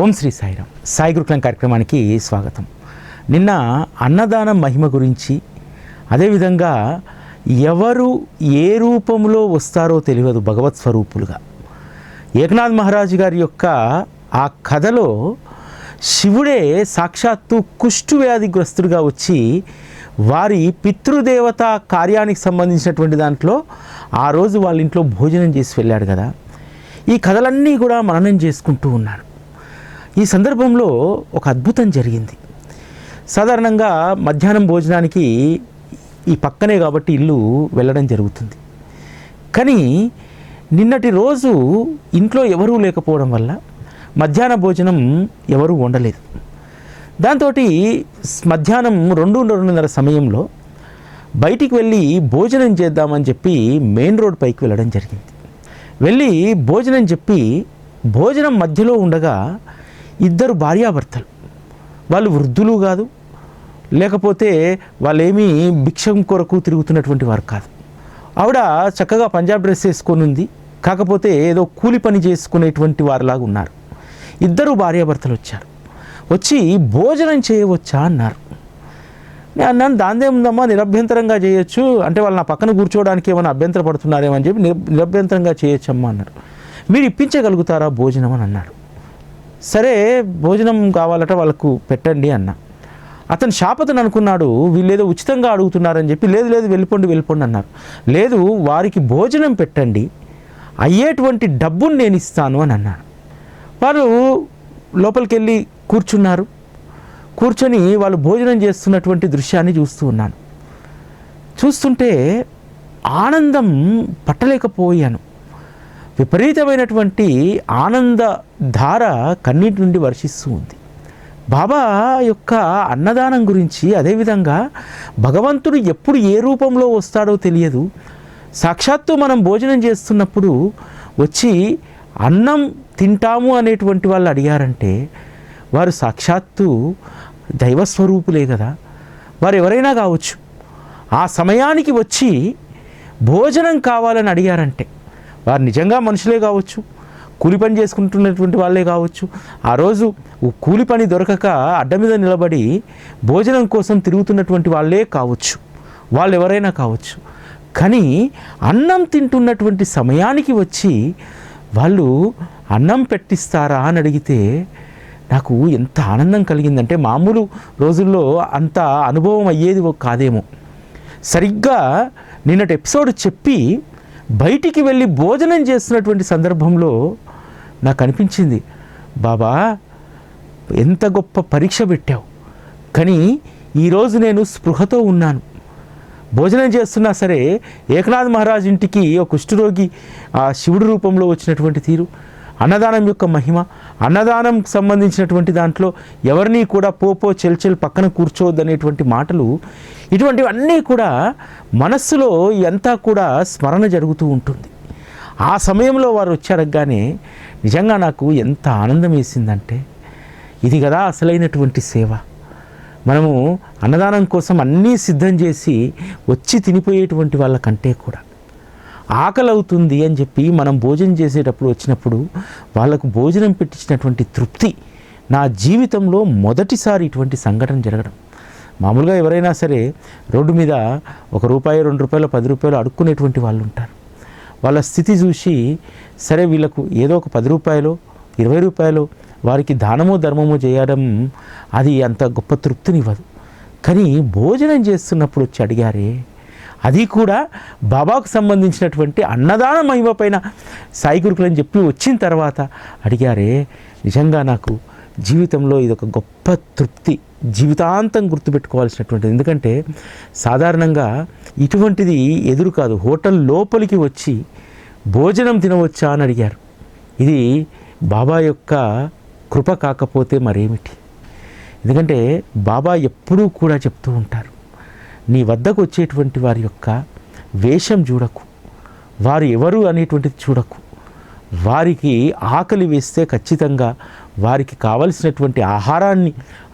ఓం శ్రీ సాయిరాం. సాయి గురుకులం కార్యక్రమానికి స్వాగతం. నిన్న అన్నదానం మహిమ గురించి, అదేవిధంగా ఎవరు ఏ రూపంలో వస్తారో తెలియదు భగవత్ స్వరూపులుగా, ఏకనాథ్ మహారాజు గారి యొక్క ఆ కథలో శివుడే సాక్షాత్తు కుష్టు వ్యాధిగ్రస్తుడిగా వచ్చి వారి పితృదేవత కార్యానికి సంబంధించినటువంటి దాంట్లో ఆ రోజు వాళ్ళ ఇంట్లో భోజనం చేసి వెళ్ళాడు కదా. ఈ కథలన్నీ కూడా మననం చేసుకుంటూ ఉన్నారు. ఈ సందర్భంలో ఒక అద్భుతం జరిగింది. సాధారణంగా మధ్యాహ్నం భోజనానికి ఈ పక్కనే కాబట్టి ఇల్లు వెళ్ళడం జరుగుతుంది. కానీ నిన్నటి రోజు ఇంట్లో ఎవరూ లేకపోవడం వల్ల మధ్యాహ్న భోజనం ఎవరూ వండలేదు. దాంతో మధ్యాహ్నం 2-2:30 సమయంలో బయటికి వెళ్ళి భోజనం చేద్దామని చెప్పి మెయిన్ రోడ్ పైకి వెళ్ళడం జరిగింది. వెళ్ళి భోజనం చెప్పి భోజనం మధ్యలో ఉండగా ఇద్దరు భార్యాభర్తలు, వాళ్ళు వృద్ధులు కాదు, లేకపోతే వాళ్ళేమీ భిక్షం కొరకు తిరుగుతున్నటువంటి వారు కాదు. ఆవిడ చక్కగా పంజాబ్ డ్రెస్ వేసుకొని ఉంది, కాకపోతే ఏదో కూలి పని చేసుకునేటువంటి వారిలాగా ఉన్నారు. ఇద్దరు భార్యాభర్తలు వచ్చారు. వచ్చి భోజనం చేయవచ్చా అన్నారు. నేను అన్నాను, దాందేముందమ్మా, నిరభ్యంతరంగా చేయొచ్చు. అంటే వాళ్ళు నా పక్కన కూర్చోవడానికి ఏమైనా అభ్యంతర పడుతున్నారేమో అని చెప్పి నిరభ్యంతరంగా చేయొచ్చమ్మా అన్నారు. మీరు ఇప్పించగలుగుతారా భోజనం అని అన్నారు. సరే భోజనం కావాలట, వాళ్ళకు పెట్టండి అన్న. అతను శాపతను అనుకున్నాడు, వీళ్ళేదో ఉచితంగా అడుగుతున్నారని చెప్పి లేదు లేదు వెళ్ళిపోండి అన్నారు. లేదు, వారికి భోజనం పెట్టండి, అయ్యేటువంటి డబ్బును నేను ఇస్తాను అని అన్నాడు. వారు లోపలికి వెళ్ళి కూర్చున్నారు. కూర్చొని వాళ్ళు భోజనం చేస్తున్నటువంటి దృశ్యాన్ని చూస్తూ ఉన్నాను. చూస్తుంటే ఆనందం పట్టలేకపోయాను. విపరీతమైనటువంటి ఆనంద ధార కన్నీటి నుండి వర్షిస్తూ ఉంది. బాబా యొక్క అన్నదానం గురించి, అదేవిధంగా భగవంతుడు ఎప్పుడు ఏ రూపంలో వస్తాడో తెలియదు. సాక్షాత్తు మనం భోజనం చేస్తున్నప్పుడు వచ్చి అన్నం తింటాము అనేటువంటి వాళ్ళు అడిగారంటే వారు సాక్షాత్తు దైవస్వరూపులే కదా. వారు ఎవరైనా కావచ్చు. ఆ సమయానికి వచ్చి భోజనం కావాలని అడిగారంటే వారు నిజంగా మనుషులే కావచ్చు, కూలి పని చేసుకుంటున్నటువంటి వాళ్ళే కావచ్చు. ఆ రోజు కూలి పని దొరకక అడ్డ మీద నిలబడి భోజనం కోసం తిరుగుతున్నటువంటి వాళ్ళే కావచ్చు, వాళ్ళు ఎవరైనా కావచ్చు. కానీ అన్నం తింటున్నటువంటి సమయానికి వచ్చి వాళ్ళు అన్నం పెట్టిస్తారా అని అడిగితే నాకు ఎంత ఆనందం కలిగిందంటే మామూలు రోజుల్లో అంత అనుభవం అయ్యేది కాదేమో. సరిగ్గా నిన్నటి ఎపిసోడ్ చెప్పి బయటికి వెళ్ళి భోజనం చేస్తున్నటువంటి సందర్భంలో నాకు అనిపించింది, బాబా ఎంత గొప్ప పరీక్ష పెట్టావు. కానీ ఈరోజు నేను స్పృహతో ఉన్నాను. భోజనం చేస్తున్నా సరే ఏకనాథ్ మహారాజ్ ఇంటికి ఒక కుష్ఠరోగి ఆ శివుడి రూపంలో వచ్చినటువంటి తీరు, అన్నదానం యొక్క మహిమ, అన్నదానం సంబంధించినటువంటి దాంట్లో ఎవరిని కూడా పోపో చెల్చెల్ పక్కన కూర్చోవద్దనేటువంటి మాటలు, ఇటువంటివన్నీ కూడా మనస్సులో ఎంతా కూడా స్మరణ జరుగుతూ ఉంటుంది. ఆ సమయంలో వారు వచ్చి అడగగానే నిజంగా నాకు ఎంత ఆనందం వేసిందంటే, ఇది కదా అసలైనటువంటి సేవ. మనము అన్నదానం కోసం అన్నీ సిద్ధం చేసి వచ్చి తినిపోయేటువంటి వాళ్ళకంటే కూడా ఆకలి అవుతుంది అని చెప్పి మనం భోజనం చేసేటప్పుడు వచ్చినప్పుడు వాళ్ళకు భోజనం పెట్టించినటువంటి తృప్తి నా జీవితంలో మొదటిసారి ఇటువంటి సంఘటన జరగడం. మామూలుగా ఎవరైనా సరే రోడ్డు మీద ₹1, ₹2, ₹10 అడుక్కునేటువంటి వాళ్ళు ఉంటారు. వాళ్ళ స్థితి చూసి సరే వీళ్ళకు ఏదో ఒక ₹10, ₹20 వారికి దానమో ధర్మమో చేయడం అది అంత గొప్ప తృప్తినివ్వదు. కానీ భోజనం చేస్తున్నప్పుడు వచ్చి అడిగారే, అది కూడా బాబాకు సంబంధించినటువంటి అన్నదాన మహిమ పైన సాయి గురుకులని చెప్పి వచ్చిన తర్వాత అడిగారే, నిజంగా నాకు జీవితంలో ఇదొక గొప్ప తృప్తి, జీవితాంతం గుర్తుపెట్టుకోవాల్సినటువంటిది. ఎందుకంటే సాధారణంగా ఇటువంటిది ఎదురు కాదు, హోటల్ లోపలికి వచ్చి భోజనం తినవచ్చా అని అడిగారు. ఇది బాబా యొక్క కృప కాకపోతే మరేమిటి. ఎందుకంటే బాబా ఎప్పుడూ కూడా చెప్తూ ఉంటారు, నీ వద్దకు వచ్చేటువంటి వారి యొక్క వేషం చూడకు, వారు ఎవరు అనేటువంటిది చూడకు, వారికి ఆకలి వేస్తే ఖచ్చితంగా వారికి కావలసినటువంటి ఆహారాన్ని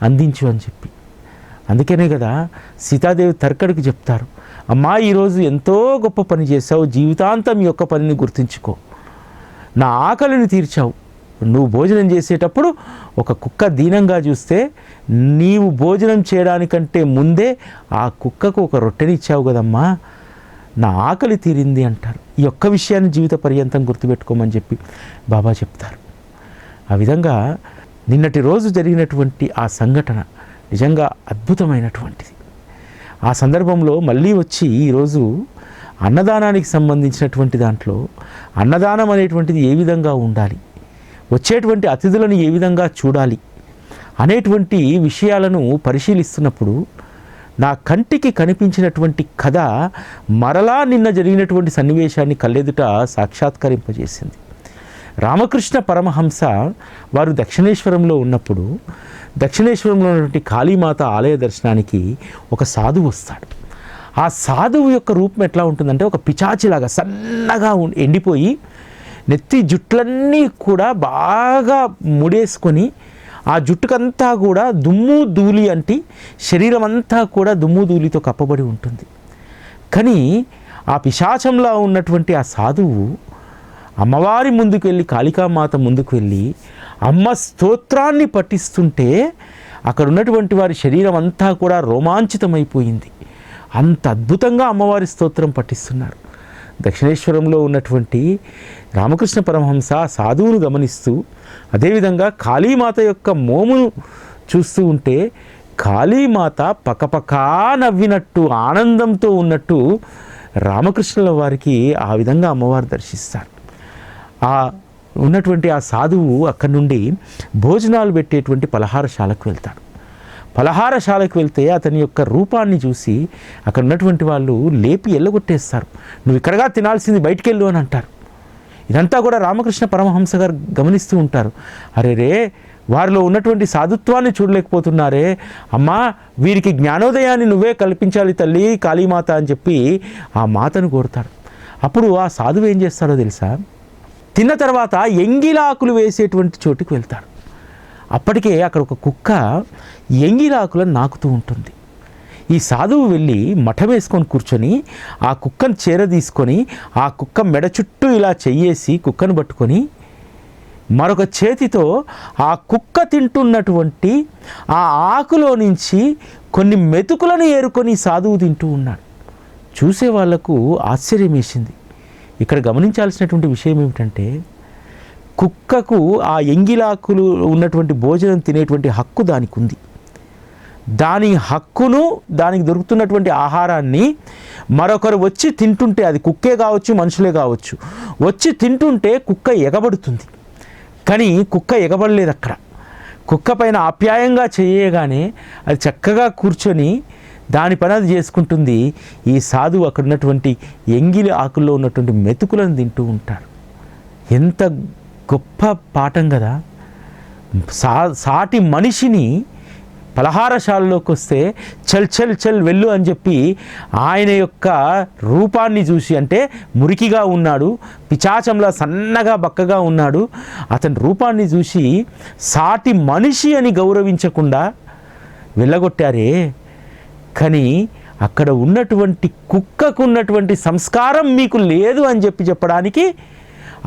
అందించు అని చెప్పి. అందుకనే కదా సీతాదేవి తర్కడికి చెప్తారు, అమ్మా ఈరోజు ఎంతో గొప్ప పని చేశావు, జీవితాంతం ఈ యొక్క పనిని గుర్తుంచుకో, నా ఆకలిని తీర్చావు, నువ్వు భోజనం చేసేటప్పుడు ఒక కుక్క దీనంగా చూస్తే నీవు భోజనం చేయడానికంటే ముందే ఆ కుక్కకు ఒక రొట్టెనిచ్చావు కదమ్మా, నా ఆకలి తీరింది అంటారు. ఈ ఒక్క విషయాన్ని జీవిత పర్యంతం గుర్తుపెట్టుకోమని చెప్పి బాబా చెప్తారు. ఆ విధంగా నిన్నటి రోజు జరిగినటువంటి ఆ సంఘటన నిజంగా అద్భుతమైనటువంటిది. ఆ సందర్భంలో మళ్ళీ వచ్చి ఈరోజు అన్నదానానికి సంబంధించినటువంటి దాంట్లో అన్నదానం అనేటువంటిది ఏ విధంగా ఉండాలి, వచ్చేటువంటి అతిథులను ఏ విధంగా చూడాలి అనేటువంటి విషయాలను పరిశీలిస్తున్నప్పుడు నా కంటికి కనిపించినటువంటి కథ మరలా నిన్న జరిగినటువంటి సన్నివేశాన్ని కళ్ళెదుట సాక్షాత్కరింపజేసింది. రామకృష్ణ పరమహంస వారు దక్షిణేశ్వరంలో ఉన్నప్పుడు దక్షిణేశ్వరంలో ఉన్నటువంటి కాళీమాత ఆలయ దర్శనానికి ఒక సాధువు వస్తాడు. ఆ సాధువు యొక్క రూపం ఎట్లా ఉంటుందంటే ఒక పిచాచిలాగా సన్నగా ఎండిపోయి నెత్తి జుట్లన్నీ కూడా బాగా ముడేసుకొని ఆ జుట్టుకంతా కూడా దుమ్ము ధూళి అంటి శరీరం అంతా కూడా దుమ్ము ధూళితో కప్పబడి ఉంటుంది. కానీ ఆ పిశాచంలా ఉన్నటువంటి ఆ సాధువు అమ్మవారి ముందుకు వెళ్ళి కాళికామాత ముందుకు వెళ్ళి అమ్మ స్తోత్రాన్ని పఠిస్తుంటే అక్కడ ఉన్నటువంటి వారి శరీరం అంతా కూడా రోమాంచితమైపోయింది. అంత అద్భుతంగా అమ్మవారి స్తోత్రం పఠిస్తున్నారు. దక్షిణేశ్వరంలో ఉన్నటువంటి రామకృష్ణ పరమహంస సాధువును గమనిస్తూ అదేవిధంగా కాళీమాత యొక్క మోమును చూస్తూ ఉంటే కాళీమాత పకపకా నవ్వినట్టు ఆనందంతో ఉన్నట్టు రామకృష్ణుల వారికి ఆ విధంగా అమ్మవారు దర్శిస్తారు. ఆ ఉన్నటువంటి ఆ సాధువు అక్కడి నుండి భోజనాలు పెట్టేటువంటి పలహారశాలకు వెళ్తాడు. పలహారశాలకు వెళ్తే అతని యొక్క రూపాన్ని చూసి అక్కడ ఉన్నటువంటి వాళ్ళు లేపి ఎల్లగొట్టేస్తారు. నువ్వు ఇక్కడగా తినాల్సింది బయటికి వెళ్ళు అని అంటారు. ఇదంతా కూడా రామకృష్ణ పరమహంస గారు గమనిస్తూ ఉంటారు. అరే రే, వారిలో ఉన్నటువంటి సాధుత్వాన్ని చూడలేకపోతున్నారే అమ్మా, వీరికి జ్ఞానోదయాన్ని నువ్వే కల్పించాలి తల్లి కాళీమాత అని చెప్పి ఆ మాతను కోరుతాడు. అప్పుడు ఆ సాధువు ఏం చేస్తాడో తెలుసా, తిన్న తర్వాత ఎంగిలాకులు వేసేటువంటి చోటుకు వెళ్తాడు. అప్పటికే అక్కడ ఒక కుక్క ఎంగిలాకులను నాకుతూ ఉంటుంది. ఈ సాధువు వెళ్ళి మఠం వేసుకొని కూర్చొని ఆ కుక్కను తీసుకొని ఆ కుక్క మెడ చుట్టూ ఇలా చెయ్యేసి కుక్కను పట్టుకొని మరొక చేతితో ఆ కుక్క తింటున్నటువంటి ఆ ఆకులో నుంచి కొన్ని మెతుకులను ఏరుకొని సాధువు తింటూ ఉన్నాడు. చూసే వాళ్లకు ఆశ్చర్యం వేసింది. ఇక్కడ గమనించాల్సినటువంటి విషయం ఏమిటంటే కుక్కకు ఆ ఎంగిలాకులు ఉన్నటువంటి భోజనం తినేటువంటి హక్కు దానికి ఉంది. దాని హక్కును, దానికి దొరుకుతున్నటువంటి ఆహారాన్ని మరొకరు వచ్చి తింటుంటే, అది కుక్కే కావచ్చు మనుషులే కావచ్చు, వచ్చి తింటుంటే కుక్క ఎగబడుతుంది. కానీ కుక్క ఎగబడలేదు. అక్కడ కుక్క పైన ఆప్యాయంగా చేయగానే అది చక్కగా కూర్చొని దాని పని అది చేసుకుంటుంది. ఈ సాధువు అక్కడ ఉన్నటువంటి ఎంగిలి ఆకుల్లో ఉన్నటువంటి మెతుకులను తింటూ ఉంటాడు. ఎంత గొప్ప పాఠం కదా. సాటి మనిషిని పలహారశాలలోకి వస్తే చల్ చల్ చల్ వెళ్ళు అని చెప్పి ఆయన యొక్క రూపాన్ని చూసి, అంటే మురికిగా ఉన్నాడు, పిచాచంలా సన్నగా బక్కగా ఉన్నాడు, అతని రూపాన్ని చూసి సాటి మనిషి అని గౌరవించకుండా వెళ్ళగొట్టారే. కానీ అక్కడ ఉన్నటువంటి కుక్కకు ఉన్నటువంటి సంస్కారం మీకు లేదు అని చెప్పడానికి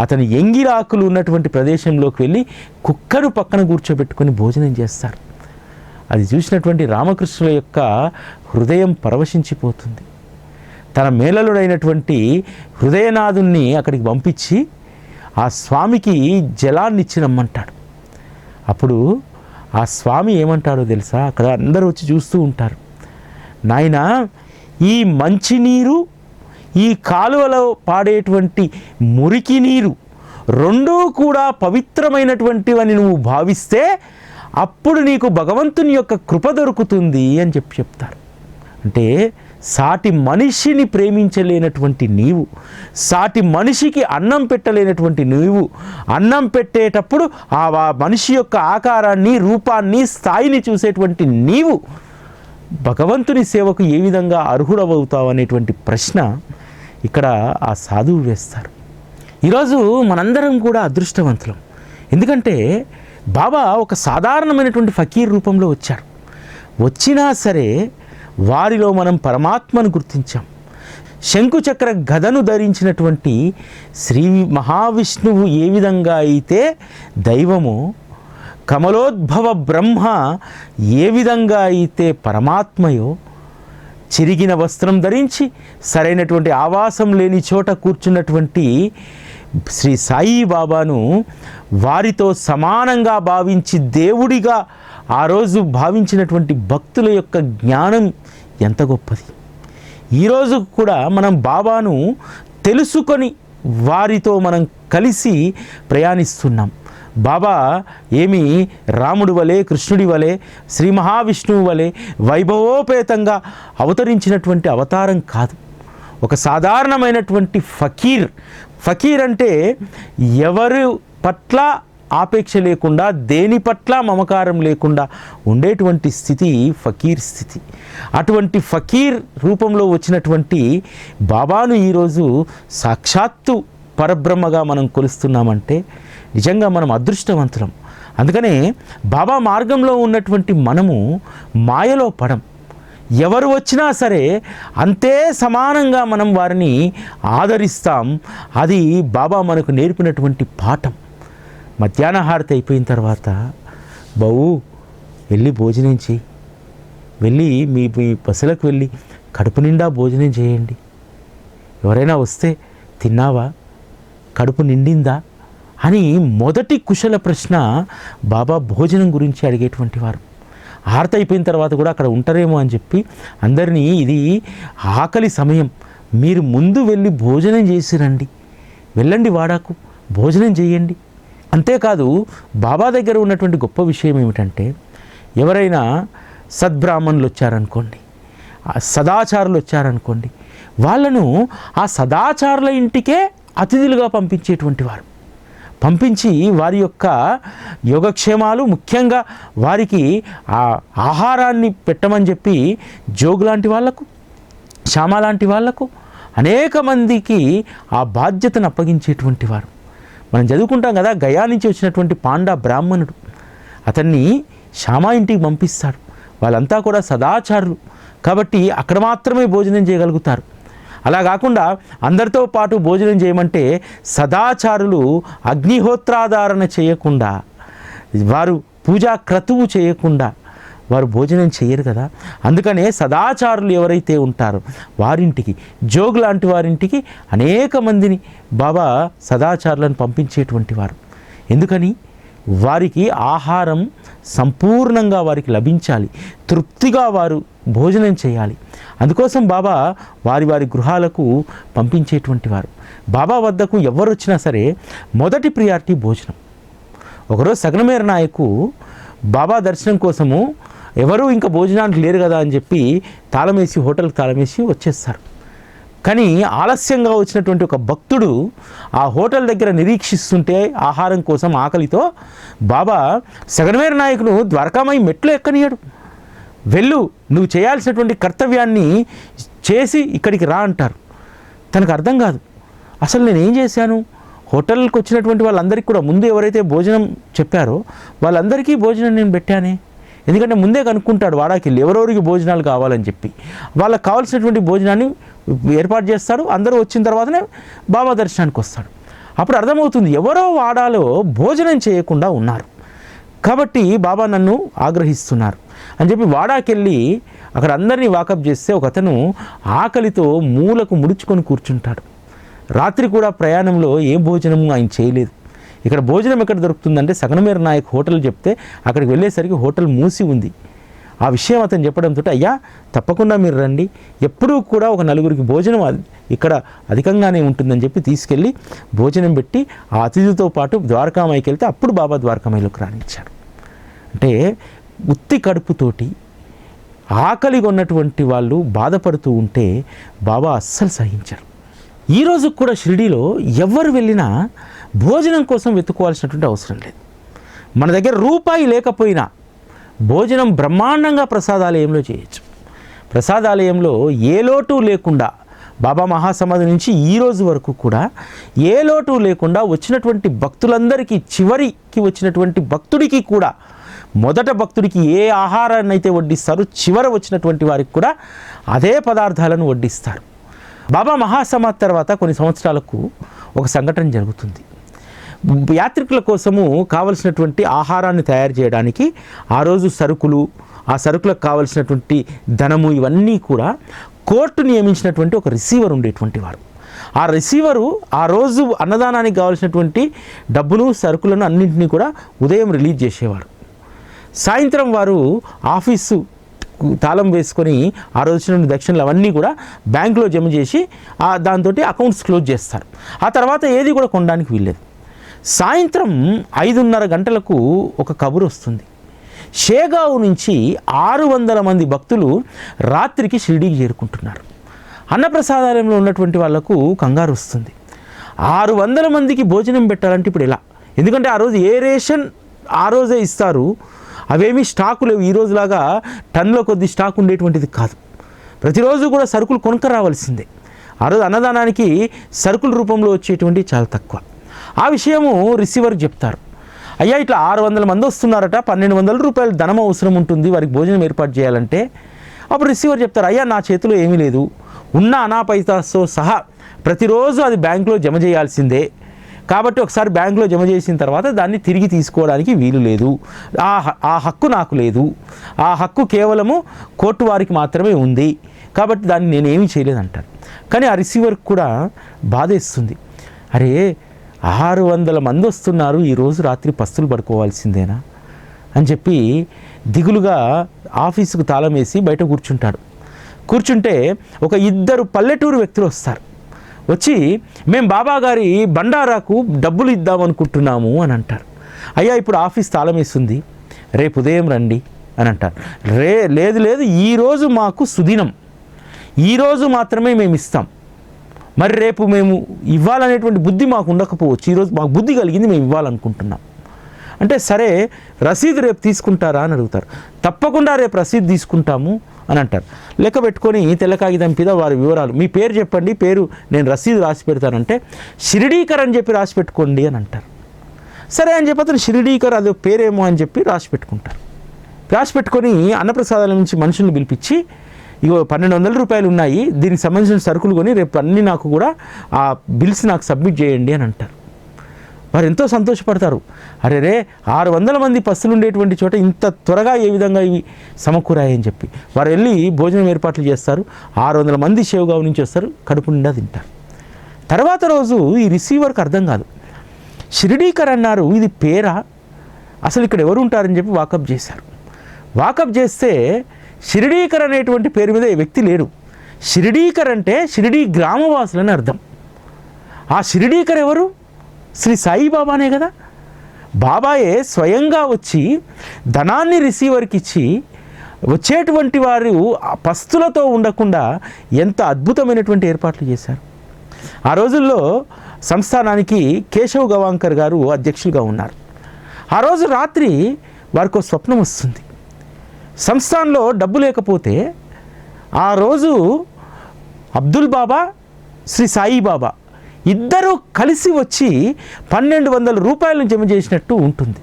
అతను ఎంగిలాకులు ఉన్నటువంటి ప్రదేశంలోకి వెళ్ళి కుక్కను పక్కన కూర్చోబెట్టుకొని భోజనం చేస్తారు. అది చూసినటువంటి రామకృష్ణుల యొక్క హృదయం పరవశించిపోతుంది. తన మేళలుడైనటువంటి హృదయనాథుణ్ణి అక్కడికి పంపించి ఆ స్వామికి జలాన్ని ఇచ్చినమ్మంటాడు. అప్పుడు ఆ స్వామి ఏమంటాడో తెలుసా, అక్కడ అందరూ వచ్చి చూస్తూ ఉంటారు. నాయనా, ఈ మంచినీరు, ఈ కాలువలో పాడేటువంటి మురికి నీరు రెండూ కూడా పవిత్రమైనటువంటివని నువ్వు భావిస్తే అప్పుడు నీకు భగవంతుని యొక్క కృప దొరుకుతుంది అని చెప్తారు. అంటే సాటి మనిషిని ప్రేమించలేనటువంటి నీవు, సాటి మనిషికి అన్నం పెట్టలేనటువంటి నీవు, అన్నం పెట్టేటప్పుడు ఆ మనిషి యొక్క ఆకారాన్ని, రూపాన్ని, స్థాయిని చూసేటువంటి నీవు భగవంతుని సేవకు ఏ విధంగా అర్హుడవుతావు అనేటువంటి ప్రశ్న ఇక్కడ ఆ సాధువు వేస్తారు. ఈరోజు మనందరం కూడా అదృష్టవంతులం. ఎందుకంటే బాబా ఒక సాధారణమైనటువంటి ఫకీర్ రూపంలో వచ్చారు. వచ్చినా సరే వారిలో మనం పరమాత్మను గుర్తించాం. శంకుచక్ర గదను ధరించినటువంటి శ్రీ మహావిష్ణువు ఏ విధంగా అయితే దైవమో, కమలోద్భవ బ్రహ్మ ఏ విధంగా అయితే పరమాత్మయో, చిరిగిన వస్త్రం ధరించి సరైనటువంటి ఆవాసం లేని చోట కూర్చున్నటువంటి శ్రీ సాయిబాబాను వారితో సమానంగా భావించి దేవుడిగా ఆ రోజు భావించినటువంటి భక్తుల యొక్క జ్ఞానం ఎంత గొప్పది. ఈరోజు కూడా మనం బాబాను తెలుసుకొని వారితో మనం కలిసి ప్రయాణిస్తున్నాం. బాబా ఏమి రాముడి వలె, కృష్ణుడి వలె, శ్రీ మహావిష్ణువు వలె వైభవోపేతంగా అవతరించినటువంటి అవతారం కాదు. ఒక సాధారణమైనటువంటి ఫకీర్ అంటే ఎవరి పట్ల ఆపేక్ష లేకుండా, దేని పట్ల మమకారం లేకుండా ఉండేటువంటి స్థితి ఫకీర్ స్థితి. అటువంటి ఫకీర్ రూపంలో వచ్చినటువంటి బాబాను ఈరోజు సాక్షాత్తు పరబ్రహ్మగా మనం కొలుస్తున్నామంటే నిజంగా మనం అదృష్టవంతులం. అందుకనే బాబా మార్గంలో ఉన్నటువంటి మనము మాయలో పడం. ఎవరు వచ్చినా సరే అంతే సమానంగా మనం వారిని ఆదరిస్తాం. అది బాబా మనకు నేర్పినటువంటి పాఠం. మధ్యాహ్న హారతి అయిపోయిన తర్వాత బావు వెళ్ళి భోజనం చేయి, వెళ్ళి మీ బస్సులకు వెళ్ళి కడుపు నిండా భోజనం చేయండి. ఎవరైనా వస్తే తిన్నావా, కడుపు నిండిందా అని మొదటి కుశల ప్రశ్న బాబా భోజనం గురించి అడిగేటువంటి వారు. హారతి అయిపోయిన తర్వాత కూడా అక్కడ ఉంటారేమో అని చెప్పి అందరినీ, ఇది ఆకలి సమయం, మీరు ముందు వెళ్ళి భోజనం చేసి రండి, వెళ్ళండి వాడాకు, భోజనం చేయండి. అంతేకాదు బాబా దగ్గర ఉన్నటువంటి గొప్ప విషయం ఏమిటంటే, ఎవరైనా సద్బ్రాహ్మణులు వచ్చారనుకోండి, సదాచారులు వచ్చారనుకోండి, వాళ్ళను ఆ సదాచారుల ఇంటికే అతిథులుగా పంపించేటువంటి వారు. పంపించి వారి యొక్క యోగక్షేమాలు, ముఖ్యంగా వారికి ఆ ఆహారాన్ని పెట్టమని చెప్పి జోగు లాంటి వాళ్లకు, శ్యామ లాంటి వాళ్లకు అనేక మందికి ఆ బాధ్యతను అప్పగించేటువంటి వారు. మనం చదువుకుంటాం కదా, గయా నుంచి వచ్చినటువంటి పాండా బ్రాహ్మణుడు, అతన్ని శ్యామ ఇంటికి పంపిస్తాడు. వాళ్ళంతా కూడా సదాచారులు కాబట్టి అక్కడ మాత్రమే భోజనం చేయగలుగుతారు. అలా కాకుండా అందరితో పాటు భోజనం చేయమంటే సదాచారులు అగ్నిహోత్రాధారణ చేయకుండా, వారు పూజా క్రతువు చేయకుండా వారు భోజనం చేయరు కదా. అందుకనే సదాచారులు ఎవరైతే ఉంటారో వారింటికి, జోగు లాంటి వారింటికి అనేక మందిని బాబా సదాచారులను పంపించేటువంటి వారు. ఎందుకని? వారికి ఆహారం సంపూర్ణంగా వారికి లభించాలి, తృప్తిగా వారు భోజనం చేయాలి. అందుకోసం బాబా వారి వారి గృహాలకు పంపించేటువంటి వారు. బాబా వద్దకు ఎవరు వచ్చినా సరే మొదటి ప్రియారిటీ భోజనం. ఒకరోజు సగనమేర నాయకు బాబా దర్శనం కోసము ఎవరు ఇంకా భోజనానికి లేరు కదా అని చెప్పి తాళమేసి, హోటల్కి తాళమేసి వచ్చేస్తారు. కానీ ఆలస్యంగా వచ్చినటువంటి ఒక భక్తుడు ఆ హోటల్ దగ్గర నిరీక్షిస్తుంటే ఆహారం కోసం ఆకలితో, బాబా సగనమేర నాయకును ద్వారకామాయి మెట్లు ఎక్కనీయడు. వెళ్ళు, నువ్వు చేయాల్సినటువంటి కర్తవ్యాన్ని చేసి ఇక్కడికి రా అంటారు. తనకు అర్థం కాదు, అసలు నేను ఏం చేశాను? హోటల్కి వచ్చినటువంటి వాళ్ళందరికీ కూడా ముందు ఎవరైతే భోజనం చెప్పారో వాళ్ళందరికీ భోజనం నేను పెట్టానే. ఎందుకంటే ముందే కనుక్కుంటాడు వాడాకి వెళ్ళి ఎవరెవరికి భోజనాలు కావాలని చెప్పి, వాళ్ళకి కావాల్సినటువంటి భోజనాన్ని ఏర్పాటు చేస్తాడు. అందరూ వచ్చిన తర్వాతనే బాబా దర్శనానికి వస్తాడు. అప్పుడు అర్థమవుతుంది ఎవరో వాడాలో భోజనం చేయకుండా ఉన్నారు కాబట్టి బాబా నన్ను ఆగ్రహిస్తున్నారు అని చెప్పి వాడాకెళ్ళి అక్కడ అందరినీ వాకప్ చేస్తే ఒక అతను ఆకలితో మూలకు ముడుచుకొని కూర్చుంటాడు. రాత్రి కూడా ప్రయాణంలో ఏ భోజనము ఆయన చేయలేదు. ఇక్కడ భోజనం ఎక్కడ దొరుకుతుందంటే సగనమేర నాయక్ హోటల్ చెప్తే అక్కడికి వెళ్ళేసరికి హోటల్ మూసి ఉంది. ఆ విషయం అతను చెప్పడంతో, అయ్యా తప్పకుండా మీరు రండి, ఎప్పుడూ కూడా ఒక నలుగురికి భోజనం ఇక్కడ అధికంగానే ఉంటుందని చెప్పి తీసుకెళ్ళి భోజనం పెట్టి ఆ అతిథితో పాటు ద్వారకామాయికి వెళ్తే అప్పుడు బాబా ద్వారకామాయిలోకి రానిచ్చాడు. అంటే ఉత్తి కడుపుతోటి ఆకలి కొన్నటువంటి వాళ్ళు బాధపడుతూ ఉంటే బాబా అస్సలు సహించరు. ఈరోజు కూడా షిరిడీలో ఎవరు వెళ్ళినా భోజనం కోసం వెతుక్కోవాల్సినటువంటి అవసరం లేదు. మన దగ్గర రూపాయి లేకపోయినా భోజనం బ్రహ్మాండంగా ప్రసాదాలయంలో చేయొచ్చు. ప్రసాదాలయంలో ఏ లోటు లేకుండా బాబా మహాసమాధి నుంచి ఈ రోజు వరకు కూడా ఏ లోటు లేకుండా వచ్చినటువంటి భక్తులందరికీ, చివరికి వచ్చినటువంటి భక్తుడికి కూడా, మొదట భక్తుడికి ఏ ఆహారాన్ని అయితే వడ్డిస్తారో చివర వచ్చినటువంటి వారికి కూడా అదే పదార్థాలను వడ్డిస్తారు. బాబా మహాసమాధి తర్వాత కొన్ని సంవత్సరాలకు ఒక సంఘటన జరుగుతుంది. యాత్రికుల కోసము కావలసినటువంటి ఆహారాన్ని తయారు చేయడానికి ఆ రోజు సరుకులు, ఆ సరుకులకు కావలసినటువంటి ధనము ఇవన్నీ కూడా కోర్టు నియమించినటువంటి ఒక రిసీవర్ ఉండేటువంటి వారు. ఆ రిసీవరు ఆ రోజు అన్నదానానికి కావాల్సినటువంటి డబ్బులు, సరుకులను అన్నింటినీ కూడా ఉదయం రిలీజ్ చేసేవారు. సాయంత్రం వారు ఆఫీసు తాళం వేసుకొని ఆ రోజు వచ్చిన దక్షిణలు అవన్నీ కూడా బ్యాంకులో జమ చేసి దాంతో అకౌంట్స్ క్లోజ్ చేస్తారు. ఆ తర్వాత ఏది కూడా కొనడానికి వీల్లేదు. సాయంత్రం 5:30 గంటలకు ఒక కబురు వస్తుంది. షేగావ్ నుంచి 600 మంది భక్తులు రాత్రికి షిరిడీకి చేరుకుంటున్నారు. అన్నప్రసాదాలయంలో ఉన్నటువంటి వాళ్లకు కంగారు వస్తుంది. 600 మందికి భోజనం పెట్టాలంటే ఇప్పుడు ఎలా? ఎందుకంటే ఆ రోజు ఏ రేషన్ ఆ రోజే ఇస్తారు. అవేమీ స్టాకు లేవు. ఈ రోజులాగా టన్నుల కొద్ది స్టాక్ ఉండేటువంటిది కాదు. ప్రతిరోజు కూడా సరుకులు కొనుక్క రావాల్సిందే. ఆ రోజు అన్నదానానికి సరుకుల రూపంలో వచ్చేటువంటి చాలా తక్కువ. ఆ విషయము రిసీవర్ చెప్తారు. అయ్యా ఇట్లా 600 మంది వస్తున్నారట, 1200 రూపాయలు ధనం అవసరం ఉంటుంది వారికి భోజనం ఏర్పాటు చేయాలంటే. అప్పుడు రిసీవర్ చెప్తారు, అయ్యా నా చేతిలో ఏమీ లేదు, ఉన్న అనాపైతాతో సహా ప్రతిరోజు అది బ్యాంకులో జమ చేయాల్సిందే. కాబట్టి ఒకసారి బ్యాంకులో జమ చేసిన తర్వాత దాన్ని తిరిగి తీసుకోవడానికి వీలు లేదు. ఆ హక్కు నాకు లేదు. ఆ హక్కు కేవలము కోర్టు వారికి మాత్రమే ఉంది. కాబట్టి దాన్ని నేనేమీ చేయలేదంటారు. కానీ ఆ రిసీవర్కి కూడా బాధేస్తుంది. అరే 600 మంది వస్తున్నారు, ఈరోజు రాత్రి పస్తులు పడుకోవాల్సిందేనా అని చెప్పి దిగులుగా ఆఫీసుకు తాళం వేసి బయట కూర్చుంటాడు. కూర్చుంటే ఒక 2 పల్లెటూరు వ్యక్తులు వస్తారు. వచ్చి మేము బాబా గారి బండారాకు డబ్బులు ఇద్దామనుకుంటున్నాము అని అంటారు. అయ్యా ఇప్పుడు ఆఫీస్ తాళం వేస్తుంది, రేపు ఉదయం రండి అని అంటారు. లేదు ఈరోజు మాకు సుదినం, ఈరోజు మాత్రమే మేము ఇస్తాం, మరి రేపు మేము ఇవ్వాలనేటువంటి బుద్ధి మాకు ఉండకపోవచ్చు, ఈరోజు మాకు బుద్ధి కలిగింది, మేము ఇవ్వాలనుకుంటున్నాం అంటే సరే రసీదు రేపు తీసుకుంటారా అని అడుగుతారు. తప్పకుండా రేపు రసీదు తీసుకుంటాము అని అంటారు. లెక్క పెట్టుకొని తెల్ల కాగితం మీద వారి వివరాలు, మీ పేరు చెప్పండి, పేరు నేను రసీదు రాసి పెడతానంటే షిరిడీకర్ అని చెప్పి రాసి పెట్టుకోండి అని అంటారు. సరే అని చెప్పి అతను షిరిడీకర్ అది పేరేమో అని చెప్పి రాసి పెట్టుకుంటారు. రాసి పెట్టుకొని అన్నప్రసాదాల నుంచి మనుషులను పిలిపించి, ఇగో 1200 రూపాయలు ఉన్నాయి, దీనికి సంబంధించిన సరుకులు కొని రేపు అన్నీ నాకు కూడా ఆ బిల్స్ నాకు సబ్మిట్ చేయండి అని అంటారు. వారు ఎంతో సంతోషపడతారు. అరే 600 మంది పస్తులు ఉండేటువంటి చోట ఇంత త్వరగా ఏ విధంగా ఇవి సమకూరాయని చెప్పి వారు వెళ్ళి భోజనం ఏర్పాట్లు చేస్తారు. 600 మంది షేవ్గావ్ నుంచి వస్తారు, కడుపు నిండా తింటారు. తర్వాత రోజు ఈ రిసీవర్కి అర్థం కాదు. షిరిడీకర్ అన్నారు, ఇది పేరా, అసలు ఇక్కడ ఎవరు ఉంటారని చెప్పి వాకప్ చేశారు. వాకప్ చేస్తే షిరిడీకర్ అనేటువంటి పేరు మీద ఈ వ్యక్తి లేడు. షిరిడీకర్ అంటే షిరిడీ గ్రామవాసులని అర్థం. ఆ షిరిడీకర్ ఎవరు? శ్రీ సాయిబాబానే కదా. బాబాయే స్వయంగా వచ్చి ధనాన్ని రిసీవర్కి ఇచ్చి వచ్చేటువంటి వారు పస్తులతో ఉండకుండా ఎంత అద్భుతమైనటువంటి ఏర్పాట్లు చేశారు. ఆ రోజుల్లో సంస్థానానికి కేశవ్ గవాంకర్ గారు అధ్యక్షులుగా ఉన్నారు. ఆ రోజు రాత్రి వారికి స్వప్నం వస్తుంది. సంస్థానంలో డబ్బు లేకపోతే ఆ రోజు అబ్దుల్ బాబా, శ్రీ సాయిబాబా ఇద్దరూ కలిసి వచ్చి 1200 రూపాయలను జమ చేసినట్టు ఉంటుంది.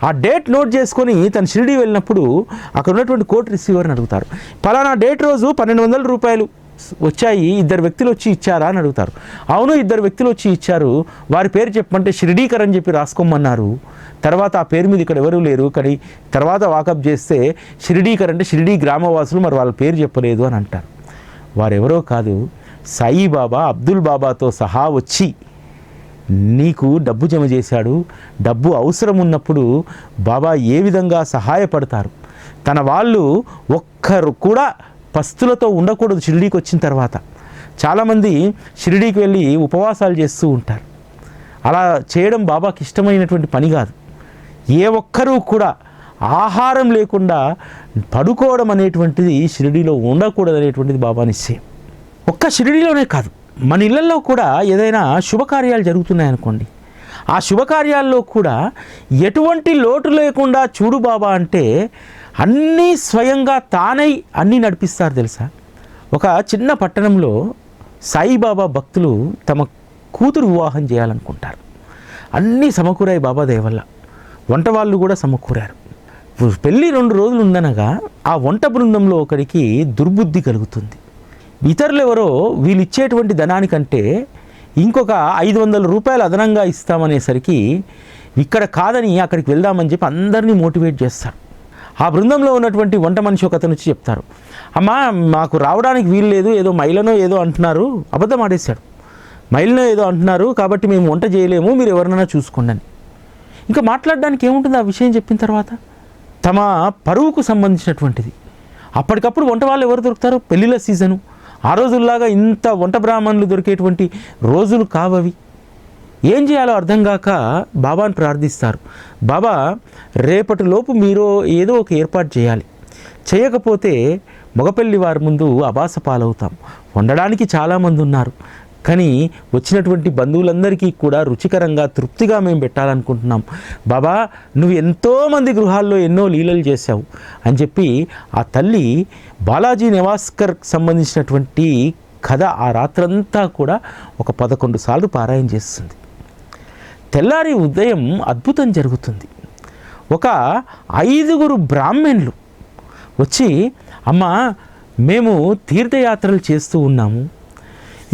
ఆ డేట్ నోట్ చేసుకొని తను షిరిడీ వెళ్ళినప్పుడు అక్కడ ఉన్నటువంటి కోర్టు రిసీవర్ని అడుగుతారు, పలానా డేట్ రోజు 1200 రూపాయలు వచ్చాయి, 2 వ్యక్తులు వచ్చి ఇచ్చారా అని అడుగుతారు. అవును 2 వ్యక్తులు వచ్చి ఇచ్చారు, వారి పేరు చెప్పమంటే షిరిడీకర్ అని చెప్పి రాసుకోమన్నారు. తర్వాత ఆ పేరు మీద ఇక్కడ ఎవరూ లేరు, కానీ తర్వాత వాకప్ చేస్తే షిరిడీకర్ అంటే షిరిడీ గ్రామవాసులు, మరి వాళ్ళ పేరు చెప్పలేదు అని అంటారు. వారెవరో కాదు, సాయిబాబా అబ్దుల్ బాబాతో సహా వచ్చి నీకు డబ్బు జమ చేశాడు. డబ్బు అవసరం ఉన్నప్పుడు బాబా ఏ విధంగా సహాయపడతారు. తన వాళ్ళు ఒక్కరు కూడా పస్తులతో ఉండకూడదు. షిరిడీకి వచ్చిన తర్వాత చాలామంది షిరిడీకి వెళ్ళి ఉపవాసాలు చేస్తూ ఉంటారు. అలా చేయడం బాబాకి ఇష్టమైనటువంటి పని కాదు. ఏ ఒక్కరూ కూడా ఆహారం లేకుండా పడుకోవడం అనేటువంటిది షిరిడీలో ఉండకూడదు అనేటువంటిది బాబా నిశ్చయం. ఒక్క షిరిడీలోనే కాదు, మన ఇళ్లలో కూడా ఏదైనా శుభకార్యాలు జరుగుతున్నాయనుకోండి, ఆ శుభకార్యాల్లో కూడా ఎటువంటి లోటు లేకుండా చూడు బాబా అంటే అన్నీ స్వయంగా తానై అన్నీ నడిపిస్తారు తెలుసా. ఒక చిన్న పట్టణంలో సాయిబాబా భక్తులు తమ కూతురు వివాహం చేయాలనుకుంటారు. అన్నీ సమకూరాయి బాబా దయ వల్ల. వంట వాళ్ళు కూడా సమకూరారు. పెళ్ళి 2 రోజులు ఉందనగా ఆ వంట బృందంలో ఒకరికి దుర్బుద్ధి కలుగుతుంది. ఇతరులు ఎవరో వీళ్ళు ఇచ్చేటువంటి ధనానికంటే ఇంకొక 500 రూపాయలు అదనంగా ఇస్తామనేసరికి ఇక్కడ కాదని అక్కడికి వెళ్దామని చెప్పి అందరినీ మోటివేట్ చేస్తారు. ఆ బృందంలో ఉన్నటువంటి వంట మనిషి ఒక అతను వచ్చి చెప్తారు, అమ్మా మాకు రావడానికి వీలు లేదు, ఏదో మైలనో ఏదో అంటున్నారు. అబద్ధం ఆడేశాడు. మైలనో ఏదో అంటున్నారు కాబట్టి మేము వంట చేయలేము, మీరు ఎవరినైనా చూసుకోండి అని. ఇంకా మాట్లాడడానికి ఏముంటుంది ఆ విషయం చెప్పిన తర్వాత? తమ పరువుకు సంబంధించినటువంటిది. అప్పటికప్పుడు వంట వాళ్ళు ఎవరు దొరుకుతారు? పెళ్ళిళ్ళ సీజను. ఆ రోజుల్లాగా ఇంత వంట బ్రాహ్మణులు దొరికేటువంటి రోజులు కావవి. ఏం చేయాలో అర్థం కాక బాబాను ప్రార్థిస్తారు. బాబా రేపటి లోపు మీరు ఏదో ఒక ఏర్పాటు చేయాలి, చేయకపోతే మగపెళ్లి వారి ముందు అబాస పాలవుతాం. వండడానికి చాలామంది ఉన్నారు, కానీ వచ్చినటువంటి బంధువులందరికీ కూడా రుచికరంగా తృప్తిగా మేము పెట్టాలనుకుంటున్నాం. బాబా నువ్వు ఎంతోమంది గృహాల్లో ఎన్నో లీలలు చేశావు అని చెప్పి ఆ తల్లి బాలాజీ నెవాస్కర్ సంబంధించినటువంటి కథ ఆ రాత్రంతా కూడా ఒక 11 సార్లు పారాయణ చేస్తుంది. తెల్లారి ఉదయం అద్భుతం జరుగుతుంది. ఒక 5 బ్రాహ్మణులు వచ్చి, అమ్మ మేము తీర్థయాత్రలు చేస్తూ ఉన్నాము,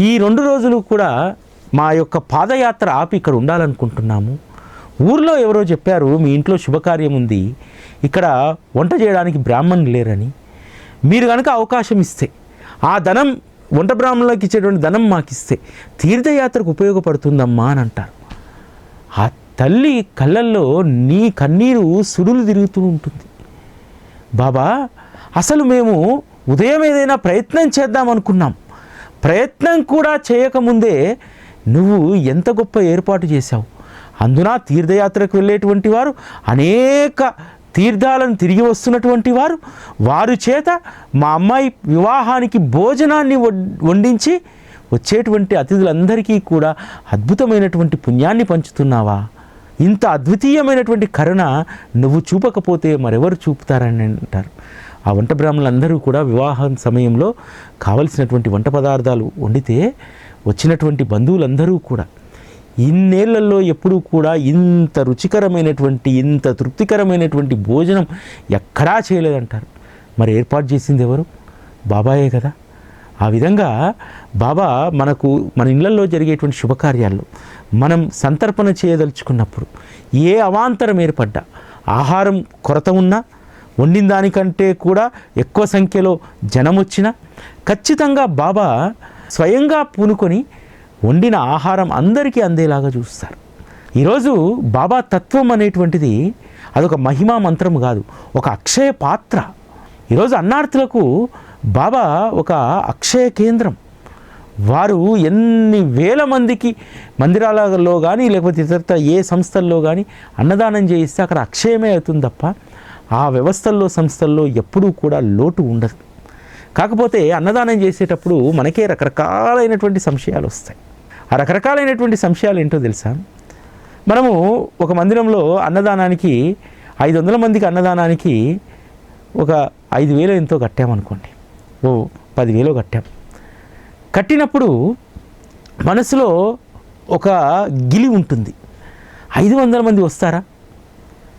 ఈ 2 రోజులు కూడా మా యొక్క పాదయాత్ర ఆపి ఇక్కడ ఉండాలనుకుంటున్నాము. ఊర్లో ఎవరో చెప్పారు మీ ఇంట్లో శుభకార్యం ఉంది, ఇక్కడ వంట చేయడానికి బ్రాహ్మణులు లేరని. మీరు కనుక అవకాశం ఇస్తే ఆ ధనం వంట బ్రాహ్మణులకు ఇచ్చేటువంటి ధనం మాకు ఇస్తే తీర్థయాత్రకు ఉపయోగపడుతుందమ్మా అని అంటారు. ఆ తల్లి కళ్ళల్లో నీ కన్నీరు సుడులు తిరుగుతూ ఉంటుంది. బాబా అసలు మేము ఉదయం ఏదైనా ప్రయత్నం చేద్దాం అనుకున్నాం, ప్రయత్నం కూడా చేయకముందే నువ్వు ఎంత గొప్ప ఏర్పాటు చేశావు. అందున తీర్థయాత్రకు వెళ్ళేటువంటి వారు, అనేక తీర్థాలను తిరిగి వస్తున్నటువంటి వారు, వారి చేత మా అమ్మాయి వివాహానికి భోజనాన్ని వండించి వచ్చేటువంటి అతిథులందరికీ కూడా అద్భుతమైనటువంటి పుణ్యాన్ని పంచుతున్నావా? ఇంత అద్వితీయమైనటువంటి కరుణ నువ్వు చూపకపోతే మరెవరు చూపుతారని అంటారు. ఆ వంట బ్రాహ్మణులందరూ కూడా వివాహం సమయంలో కావలసినటువంటి వంట పదార్థాలు వండితే వచ్చినటువంటి బంధువులందరూ కూడా ఇన్నేళ్లలో ఎప్పుడూ కూడా ఇంత రుచికరమైనటువంటి, ఇంత తృప్తికరమైనటువంటి భోజనం ఎక్కడా చేయలేదంటారు. మరి ఏర్పాటు చేసింది ఎవరు? బాబాయే కదా. ఆ విధంగా బాబా మనకు మన ఇళ్లలో జరిగేటువంటి శుభకార్యాల్లో మనం సంతర్పణ చేయదలుచుకున్నప్పుడు ఏ అవాంతరం ఏర్పడ్డా, ఆహారం కొరత ఉన్నా, వండిన దానికంటే కూడా ఎక్కువ సంఖ్యలో జనం వచ్చినా ఖచ్చితంగా బాబా స్వయంగా పూనుకొని వండిన ఆహారం అందరికీ అందేలాగా చూస్తారు. ఈరోజు బాబా తత్వం అనేటువంటిది అదొక మహిమా మంత్రం కాదు, ఒక అక్షయ పాత్ర. ఈరోజు అన్నార్థులకు బాబా ఒక అక్షయ కేంద్రం. వారు ఎన్ని వేల మందికి మందిరాలలో కానీ లేకపోతే ఇతరత ఏ సంస్థల్లో కానీ అన్నదానం చేయిస్తే అక్కడ అక్షయమే అవుతుంది తప్ప ఆ వ్యవస్థల్లో సంస్థల్లో ఎప్పుడూ కూడా లోటు ఉండదు. కాకపోతే అన్నదానం చేసేటప్పుడు మనకే రకరకాలైనటువంటి సంశయాలు వస్తాయి. ఆ రకరకాలైనటువంటి సంశయాలు ఏంటో తెలుసా? మనము ఒక మందిరంలో అన్నదానానికి 500 మందికి అన్నదానానికి ఒక 5,000 ఎంతో కట్టామనుకోండి, 10,000 కట్టాం. కట్టినప్పుడు మనసులో ఒక గిలి ఉంటుంది. 500 మంది వస్తారా?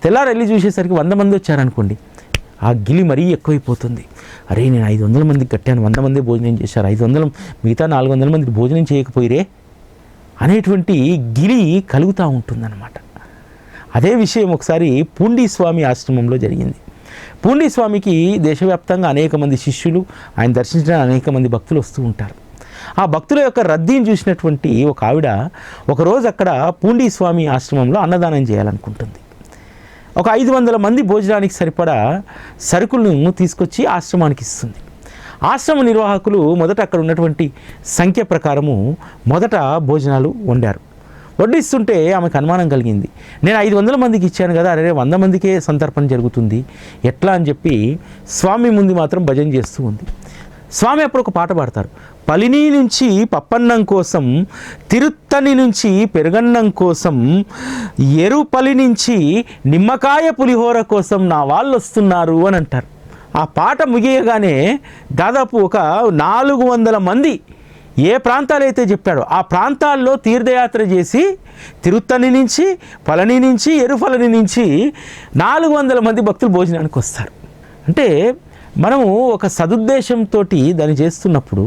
తెల్లారు వెళ్ళి చూసేసరికి 100 మంది వచ్చారనుకోండి, ఆ గిలి మరీ ఎక్కువైపోతుంది. అరే నేను 500 మందికి కట్టాను, 100 మంది భోజనం చేశారు, 500 మిగతా 400 మందికి భోజనం చేయకపోయిరే అనేటువంటి గిలి కలుగుతూ ఉంటుందన్నమాట. అదే విషయం ఒకసారి పూండి స్వామి ఆశ్రమంలో జరిగింది. పూండి స్వామికి దేశవ్యాప్తంగా అనేక మంది శిష్యులు, ఆయన దర్శించడానికి అనేక మంది భక్తులు వస్తూ ఉంటారు. ఆ భక్తుల యొక్క రద్దీని చూసినటువంటి ఒక ఆవిడ ఒకరోజు అక్కడ పూండి స్వామి ఆశ్రమంలో అన్నదానం చేయాలనుకుంటుంది. ఒక 500 మంది భోజనానికి సరిపడా సరుకులను తీసుకొచ్చి ఆశ్రమానికి ఇస్తుంది. ఆశ్రమ నిర్వాహకులు మొదట అక్కడ ఉన్నటువంటి సంఖ్య ప్రకారము మొదట భోజనాలు వండారు. వడ్డిస్తుంటే ఆమెకు అనుమానం కలిగింది. నేను 500 మందికి ఇచ్చాను కదా, అరే 100 మందికే సంతర్పణ జరుగుతుంది ఎట్లా అని చెప్పి స్వామి ముందు మాత్రం భజన చేస్తూ ఉంది. స్వామి అప్పుడు ఒక పాట పాడతారు. పలిని నుంచి పప్పన్నం కోసం, తిరుత్తని నుంచి పెరుగన్నం కోసం, ఎరుపలి నుంచి నిమ్మకాయ పులిహోర కోసం నా వాళ్ళు వస్తున్నారు అని అంటారు. ఆ పాట ముగియగానే దాదాపు ఒక 400 మంది ఏ ప్రాంతాలైతే చెప్పాడో ఆ ప్రాంతాల్లో తీర్థయాత్ర చేసి తిరుత్తని నుంచి, పళని నుంచి, ఎరుపలని నుంచి 400 మంది భక్తులు భోజనానికి వస్తారు. అంటే మనము ఒక సదుద్దేశంతో దాన్ని చేస్తున్నప్పుడు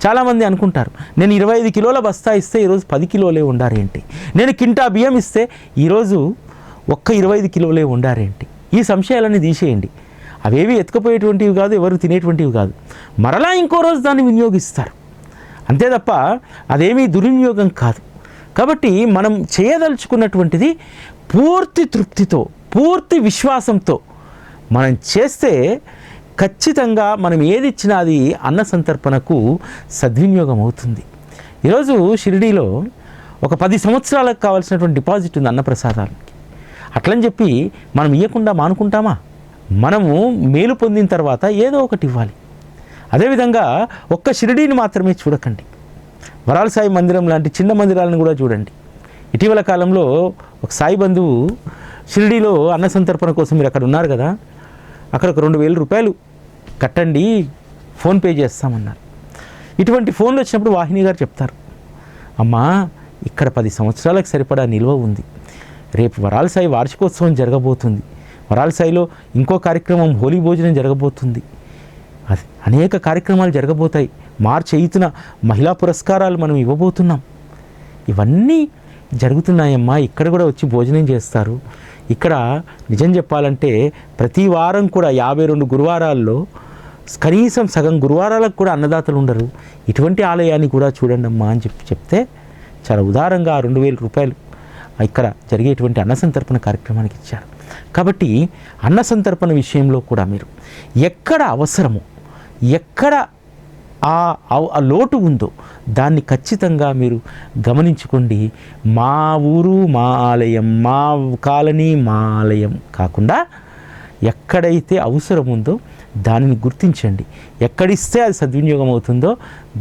చాలామంది అనుకుంటారు, నేను 25 కిలోల బస్తా ఇస్తే ఈరోజు 10 కిలోలే ఉండారేంటి, నేను కింటా బియ్యం ఇస్తే ఈరోజు ఒక్క 25 కిలోలే ఉండారేంటి. ఈ సంశయాలన్నీ తీసేయండి. అవేవి ఎత్తుకుపోయేటువంటివి కాదు, ఎవరు తినేటువంటివి కాదు. మరలా ఇంకో రోజు దాన్ని వినియోగిస్తారు, అంతే తప్ప అదేమీ దుర్వినియోగం కాదు. కాబట్టి మనం చేయదలుచుకున్నటువంటిది పూర్తి తృప్తితో, పూర్తి విశ్వాసంతో మనం చేస్తే ఖచ్చితంగా మనం ఏది ఇచ్చినా అది అన్న సంతర్పణకు సద్వినియోగం అవుతుంది. ఈరోజు షిరిడీలో ఒక 10 సంవత్సరాలకు కావాల్సినటువంటి డిపాజిట్ ఉంది అన్నప్రసాదాలకి. అట్లని చెప్పి మనం ఇవ్వకుండా మానుకుంటామా? మనము మేలు పొందిన తర్వాత ఏదో ఒకటి ఇవ్వాలి. అదేవిధంగా ఒక్క షిరిడీని మాత్రమే చూడకండి, వరాల సాయి మందిరం లాంటి చిన్న మందిరాలను కూడా చూడండి. ఇటీవల కాలంలో ఒక సాయి బంధువు షిరిడీలో అన్న సంతర్పణ కోసం, మీరు అక్కడ ఉన్నారు కదా, అక్కడ ఒక 2,000 రూపాయలు కట్టండి, ఫోన్పే చేస్తామన్నారు. ఇటువంటి ఫోన్లు వచ్చినప్పుడు వాహిని గారు చెప్తారు, అమ్మా ఇక్కడ 10 సంవత్సరాలకు సరిపడా నిల్వ ఉంది, రేపు వరాల సాయి వార్షికోత్సవం జరగబోతుంది, వరాల సాయిలో ఇంకో కార్యక్రమం హోలీ భోజనం జరగబోతుంది, అది అనేక కార్యక్రమాలు జరగబోతాయి. మార్చి 8న మహిళా పురస్కారాలు మనం ఇవ్వబోతున్నాం. ఇవన్నీ జరుగుతున్నాయమ్మా, ఇక్కడ కూడా వచ్చి భోజనం చేస్తారు. ఇక్కడ నిజం చెప్పాలంటే ప్రతి వారం కూడా 52 గురువారాల్లో కనీసం సగం గురువారాలకు కూడా అన్నదాతలు ఉండరు. ఇటువంటి ఆలయాన్ని కూడా చూడండి అమ్మా అని చెప్తే చాలా ఉదారంగా 2,000 రూపాయలు ఇక్కడ జరిగేటువంటి అన్న సంతర్పణ కార్యక్రమానికి ఇచ్చారు. కాబట్టి అన్న సంతర్పణ విషయంలో కూడా మీరు ఎక్కడ అవసరమో, ఎక్కడ ఆ లోటు ఉందో దాన్ని ఖచ్చితంగా మీరు గమనించుకోండి. మా ఊరు మా ఆలయం, మా కాలనీ మా ఆలయం కాకుండా ఎక్కడైతే అవసరం ఉందో దానిని గుర్తించండి. ఎక్కడిస్తే అది సద్వినియోగం అవుతుందో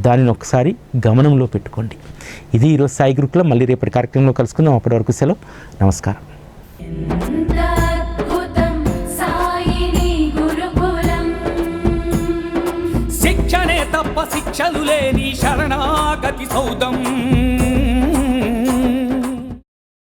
దానిని ఒకసారి గమనంలో పెట్టుకోండి. ఇది ఈరోజు సాయి గురుకులం. మళ్ళీ రేపటి కార్యక్రమంలో కలుసుకుందాం. అప్పటి వరకు సెలవు. నమస్కారం. శిక్షణే తప్ప శిక్షలు లేని శరణాగతి సౌదం.